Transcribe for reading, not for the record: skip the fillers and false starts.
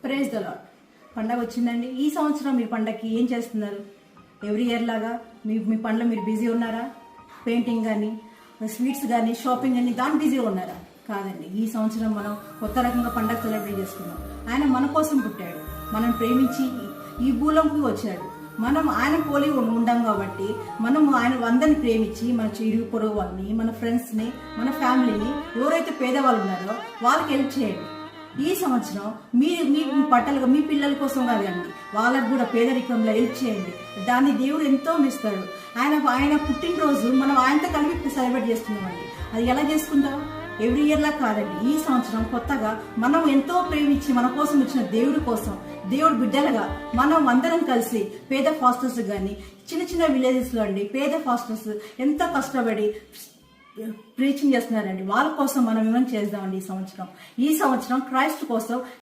Praise the lord. పండగ వచ్చిందండి. ఈ సంవత్సరం మీ పండగకి ఏం చేస్తున్నారు? ఎవ్రీ ఇయర్ లాగా మీ పండ్ల మీరు బిజీ ఉన్నారా? పెయింటింగ్ కానీ, స్వీట్స్ కానీ, షాపింగ్ కానీ దాని బిజీగా ఉన్నారా? కాదండి. ఈ సంవత్సరం మనం కొత్త రకంగా పండగ సెలబ్రేట్ చేసుకున్నాం. ఆయన మన కోసం పుట్టాడు, మనం ప్రేమించి ఈ భూలోకి వచ్చాడు. మనం ఆయన పోలి ఉండం కాబట్టి మనం ఆయన అందరిని ప్రేమించి మన ఇరుగు పొరుగు వాళ్ళని, మన ఫ్రెండ్స్ని, మన ఫ్యామిలీని, ఎవరైతే పేదవాళ్ళు ఉన్నారో వాళ్ళకి హెల్ప్ చేయండి. ఈ సంవత్సరం మీ బట్టలుగా మీ పిల్లల కోసం కాదండి, వాళ్ళకు కూడా పేదరికంలో హెల్ప్ చేయండి. దాన్ని దేవుడు ఎంతో ఇస్తాడు. ఆయన పుట్టినరోజు మనం ఆయనతో కలిపి సెలబ్రేట్ చేస్తున్నామండి. అది ఎలా చేసుకుంటాం? ఎవ్రీ ఇయర్ లా కాదండి. ఈ సంవత్సరం కొత్తగా మనం ఎంతో ప్రేమించి మన కోసం వచ్చిన దేవుడి కోసం, దేవుడు బిడ్డలుగా మనం అందరం కలిసి పేద ఫాస్టర్స్ కానీ, చిన్న చిన్న విలేజెస్ లో అండి పేద ఫాస్టర్స్ ఎంతో కష్టపడి ప్రీచింగ్ చేస్తున్నారండి. వాళ్ళ కోసం మనం ఏమైనా చేద్దామండి. ఈ సంవత్సరం క్రైస్ట్ కోసం